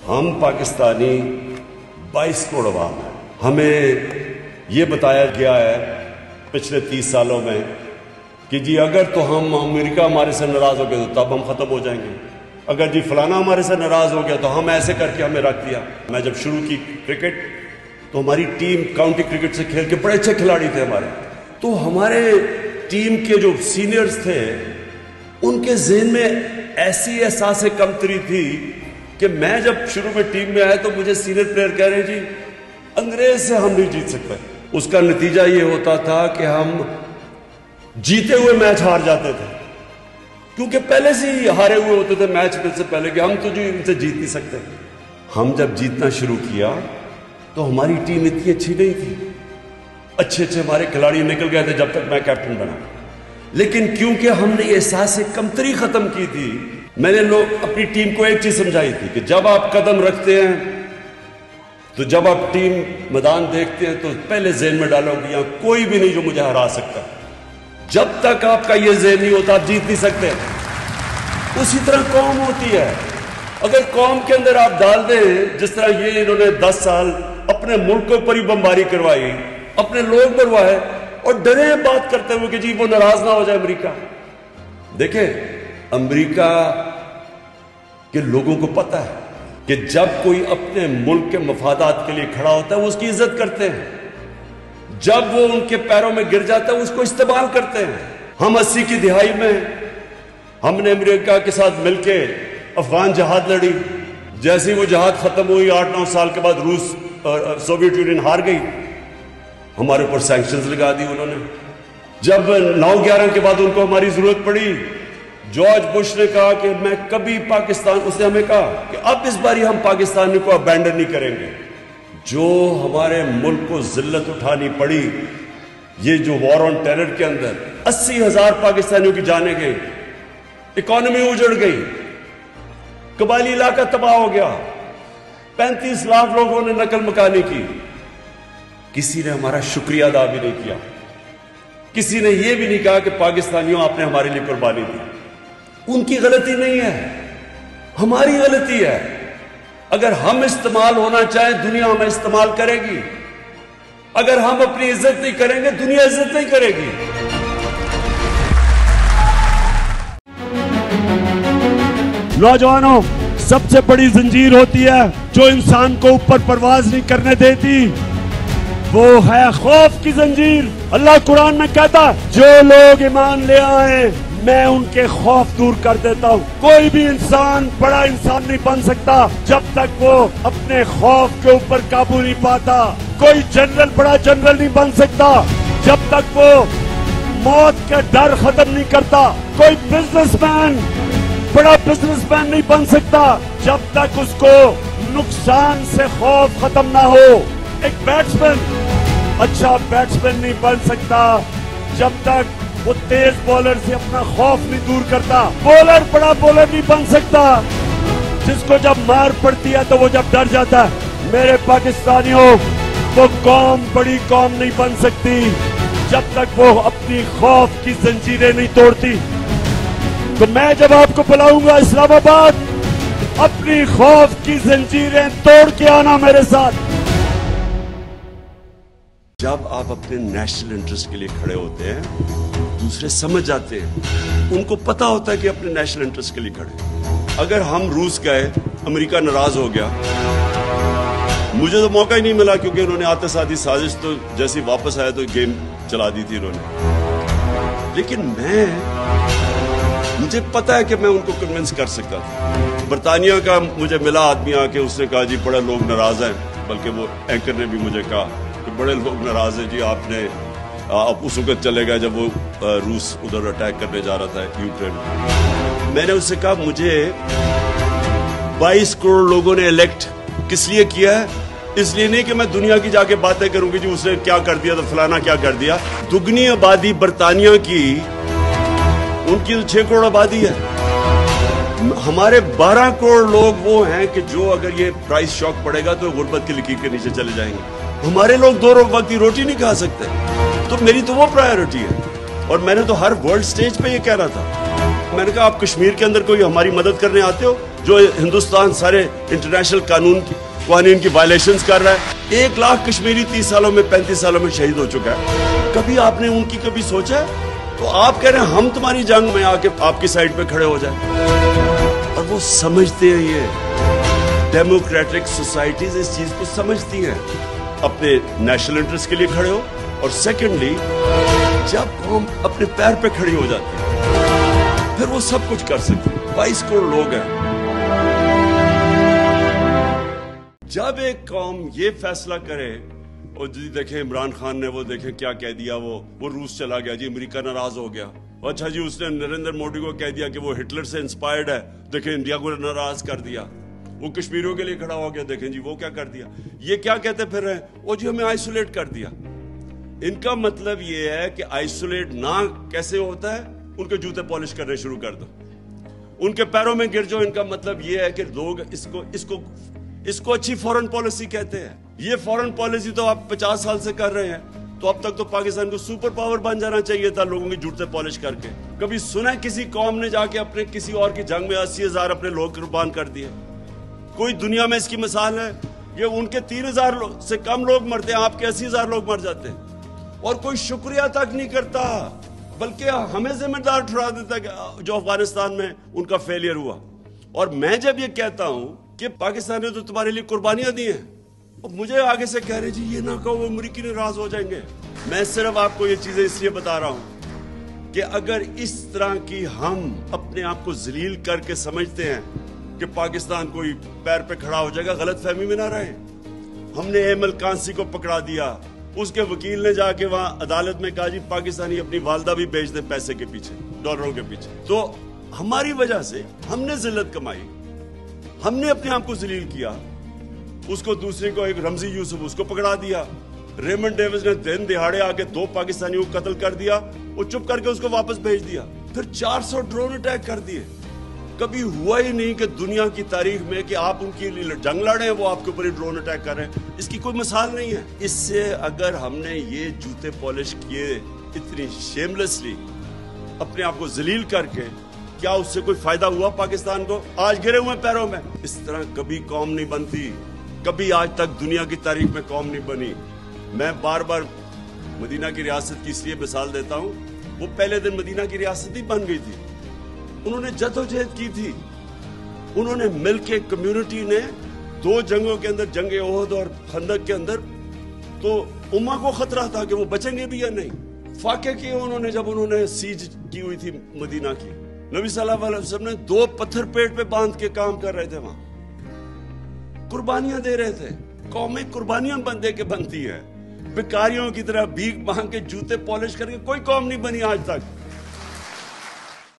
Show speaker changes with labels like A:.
A: हम पाकिस्तानी 22 करोड़ अवाम हैं। हमें ये बताया गया है पिछले 30 सालों में कि जी अगर तो हम अमेरिका हमारे से नाराज हो गए तो तब हम खत्म हो जाएंगे, अगर जी फलाना हमारे से नाराज हो गया तो हम ऐसे करके हमें रख दिया। मैं जब शुरू की क्रिकेट तो हमारी टीम काउंटी क्रिकेट से खेल के बड़े अच्छे खिलाड़ी थे हमारे, तो हमारे टीम के जो सीनियर्स थे उनके ज़हन में ऐसी एहसास कमतरी थी कि मैं जब शुरू में टीम में आया तो मुझे सीनियर प्लेयर कह रहे जी अंग्रेज से हम नहीं जीत सकते। उसका नतीजा ये होता था कि हम जीते हुए मैच हार जाते थे, क्योंकि पहले से ही हारे हुए होते थे मैच से पहले कि हम तो जो इनसे जीत नहीं सकते। हम जब जीतना शुरू किया तो हमारी टीम इतनी अच्छी नहीं थी, अच्छे अच्छे हमारे खिलाड़ी निकल गए थे जब तक मैं कैप्टन बना। लेकिन क्योंकि हमने एहसास कमतरी खत्म की थी, मैंने लोग अपनी टीम को एक चीज समझाई थी कि जब आप कदम रखते हैं तो जब आप टीम मैदान देखते हैं तो पहले ज़हन में डालो कि यहाँ कोई भी नहीं जो मुझे हरा सकता। जब तक आपका ये ज़हन नहीं होता आप जीत नहीं सकते। उसी तरह कौम होती है, अगर कौम के अंदर आप डाल दें जिस तरह ये इन्होंने 10 साल अपने मुल्क के ऊपर ही बमबारी करवाई, अपने लोग मरवाए और डरे बात करते हुए कि जी वो नाराज ना हो जाए अमेरिका। देखें अमेरिका के लोगों को पता है कि जब कोई अपने मुल्क के मफादात के लिए खड़ा होता है वो उसकी इज्जत करते हैं, जब वो उनके पैरों में गिर जाता है उसको इस्तेमाल करते हैं। हम 80 की दिहाई में हमने अमेरिका के साथ मिलके अफगान जहाद लड़ी, जैसे ही वो जहाद खत्म हुई 8-9 साल के बाद रूस सोवियत यूनियन हार गई, हमारे ऊपर सैंक्शंस लगा दी उन्होंने। जब 9/11 के बाद उनको हमारी जरूरत पड़ी, जॉर्ज बुश ने कहा कि मैं कभी पाकिस्तान, उसने हमें कहा कि अब इस बारी हम पाकिस्तान को अबैंडन नहीं करेंगे। जो हमारे मुल्क को जिल्लत उठानी पड़ी, ये जो वॉर ऑन टेरर के अंदर 80,000 पाकिस्तानियों की जाने गई, इकॉनमी उजड़ गई, कबायली इलाका तबाह हो गया, 35 लाख लोगों ने नकल मकानी की, किसी ने हमारा शुक्रिया अदा भी नहीं किया, किसी ने यह भी नहीं कहा कि पाकिस्तानियों आपने हमारे लिए कुर्बानी दी। उनकी गलती नहीं है, हमारी गलती है। अगर हम इस्तेमाल होना चाहें दुनिया हमें इस्तेमाल करेगी, अगर हम अपनी इज्जत नहीं करेंगे दुनिया इज्जत नहीं करेगी।
B: नौजवानों, सबसे बड़ी जंजीर होती है जो इंसान को ऊपर परवाज नहीं करने देती, वो है खौफ की जंजीर। अल्लाह कुरान में कहता है जो लोग ईमान ले आए मैं उनके खौफ दूर कर देता हूँ। कोई भी इंसान बड़ा इंसान नहीं बन सकता जब तक वो अपने खौफ के ऊपर काबू नहीं पाता। कोई जनरल बड़ा जनरल नहीं बन सकता जब तक वो मौत का डर खत्म नहीं करता। कोई बिजनेसमैन बड़ा बिजनेसमैन नहीं बन सकता जब तक उसको नुकसान से खौफ खत्म ना हो। एक बैट्समैन अच्छा बैट्समैन नहीं बन सकता जब तक वो तेज बॉलर से अपना खौफ नहीं दूर करता। बॉलर बड़ा बॉलर नहीं बन सकता जिसको जब मार पड़ती है तो वो जब डर जाता है। मेरे पाकिस्तानियों, वो कौम बड़ी कौम नहीं बन सकती जब तक वो अपनी खौफ की जंजीरें नहीं तोड़ती। तो मैं जब आपको बुलाऊंगा इस्लामाबाद, अपनी खौफ की जंजीरें तोड़ के आना मेरे साथ।
A: जब आप अपने नेशनल इंटरेस्ट के लिए खड़े होते हैं दूसरे समझ जाते हैं, उनको पता होता है कि अपने नेशनल इंटरेस्ट के लिए खड़े। अगर हम रूस गए, अमेरिका नाराज हो गया, मुझे तो मौका ही नहीं मिला क्योंकि उन्होंने आतशादी साजिश तो जैसे वापस आया तो गेम चला दी थी उन्होंने। लेकिन मुझे पता है कि मैं उनको कन्विंस कर सकता था। बरतानिया का मुझे मिला आदमी आके, उसने कहा जी बड़े लोग नाराज हैं, बल्कि वो एंकर ने भी मुझे कहा कि बड़े लोग नाराज हैं जी, आपने आप उस वक्त चले गए जब वो रूस उधर अटैक करने जा रहा था यूक्रेन। मैंने उससे कहा मुझे 22 करोड़ लोगों ने इलेक्ट किस लिए किया है? इसलिए नहीं कि मैं दुनिया की जाके बातें करूंगी जी उसने क्या कर दिया तो फलाना क्या कर दिया। दुगनी आबादी बरतानिया की, उनकी तो 6 करोड़ आबादी है। हमारे 12 करोड़ लोग वो हैं कि जो अगर ये प्राइस शॉक पड़ेगा तो गुर्बत की लकीर के नीचे चले जाएंगे। हमारे लोग 2 वक्त की रोटी नहीं खा सकते, तो मेरी तो वो प्रायोरिटी है। और मैंने तो हर वर्ल्ड स्टेज पे ये कह रहा था, मैंने कहा आप कश्मीर के अंदर कोई हमारी मदद करने आते हो, जो हिंदुस्तान सारे इंटरनेशनल कानून की वायलेशंस कर रहा है। 1 लाख कश्मीरी 30 सालों में 35 सालों में शहीद हो चुका है। कभी आपने उनकी कभी सोचा? तो आप कह रहे हैं हम तुम्हारी जंग में आके आपकी साइड पे खड़े हो जाए। और वो समझते हैं, ये डेमोक्रेटिक सोसाइटीज इस चीज को समझती हैं। अपने नेशनल इंटरेस्ट के लिए खड़े हो, और सेकेंडली जब हम अपने पैर पे खड़ी हो जाती है फिर वो सब कुछ कर सकती है। 22 करोड़ लोग हैं। जब एक कौम ये फैसला करे, और जी देखें इमरान खान ने वो देखें क्या कह दिया, वो रूस चला गया जी, अमेरिका नाराज हो गया। अच्छा जी उसने नरेंद्र मोदी को कह दिया कि वो हिटलर से इंस्पायर्ड है, देखें इंडिया को नाराज कर दिया। वो कश्मीरियों के लिए खड़ा हो गया, देखें जी वो क्या कर दिया। ये क्या कहते फिर रहे हैं, वो जी हमें आइसोलेट कर दिया। इनका मतलब ये है कि आइसोलेट ना कैसे होता है, उनके जूते पॉलिश करने शुरू कर दो, उनके पैरों में गिर जाओ। इनका मतलब ये है कि लोग इसको अच्छी फॉरेन पॉलिसी कहते हैं। ये फॉरेन पॉलिसी तो आप 50 साल से कर रहे हैं, तो अब तक तो पाकिस्तान को सुपर पावर बन जाना चाहिए था लोगों के जूते पॉलिश करके। कभी सुना है किसी कौम ने जाके अपने किसी और की जंग में 80,000 अपने लोग कुर्बान कर दिए? कोई दुनिया में इसकी मिसाल है? ये उनके 3,000 से कम लोग मरते हैं, आपके 80,000 लोग मर जाते हैं, और कोई शुक्रिया तक नहीं करता, बल्कि हमें जिम्मेदार ठहरा देता है जो अफगानिस्तान में उनका फेलियर हुआ। और मैं जब ये कहता हूं कि पाकिस्तान ने तो तुम्हारे लिए कुर्बानियां दी हैं, और मुझे आगे से कह रहे जी ये ना कहो अमेरिकी नाराज हो जाएंगे। मैं सिर्फ आपको ये चीजें इसलिए बता रहा हूं कि अगर इस तरह की हम अपने आप को जलील करके समझते हैं कि पाकिस्तान कोई पैर पे खड़ा हो जाएगा, गलत फहमी में ना रहे। हमने एमल कांसी को पकड़ा दिया, उसके वकील ने जाके वहां अदालत में कहा जी पाकिस्तानी अपनी वालदा भी बेच दे पैसे के पीछे, डॉलरों के पीछे। तो हमारी वजह से हमने जिल्लत कमाई, हमने अपने आप को जलील किया। उसको दूसरे को, एक रमजी यूसुफ, उसको पकड़ा दिया। रेमंड डेविस ने दिन दिहाड़े आके 2 पाकिस्तानियों को कत्ल कर दिया, वो चुप करके उसको वापस भेज दिया। फिर 400 ड्रोन अटैक कर दिए। कभी हुआ ही नहीं कि दुनिया की तारीख में कि आप उनकी जंग लड़े हैं, वो आपके ऊपर ही ड्रोन अटैक कर रहे हैं। इसकी कोई मिसाल नहीं है। इससे अगर हमने ये जूते पॉलिश किए इतनी शेमलेसली, अपने आप को जलील करके, क्या उससे कोई फायदा हुआ पाकिस्तान को? आज गिरे हुए पैरों में। इस तरह कभी कौम नहीं बनती, कभी आज तक दुनिया की तारीख में कौम नहीं बनी। मैं बार बार मदीना की रियासत की इसलिए मिसाल देता हूं, वो पहले दिन मदीना की रियासत ही बन गई थी। उन्होंने जद्दोजहद की थी, उन्होंने मिलके, कम्युनिटी ने 2 जंगों के अंदर, जंगे ओहद और खंदक के अंदर, तो उम्मा को खतरा था कि वो बचेंगे भी या नहीं। फाके किए उन्होंने जब उन्होंने सीज की हुई थी मदीना की। नबी सल्लल्लाहु अलैहि वसल्लम ने 2 पत्थर पेट पे बांध के काम कर रहे थे, वहां कुर्बानियां दे रहे थे। कौमें कुर्बानियां दे के बनती है। भिखारियों की तरह भीख मांग के जूते पॉलिश करके कोई कौम नहीं बनी आज तक।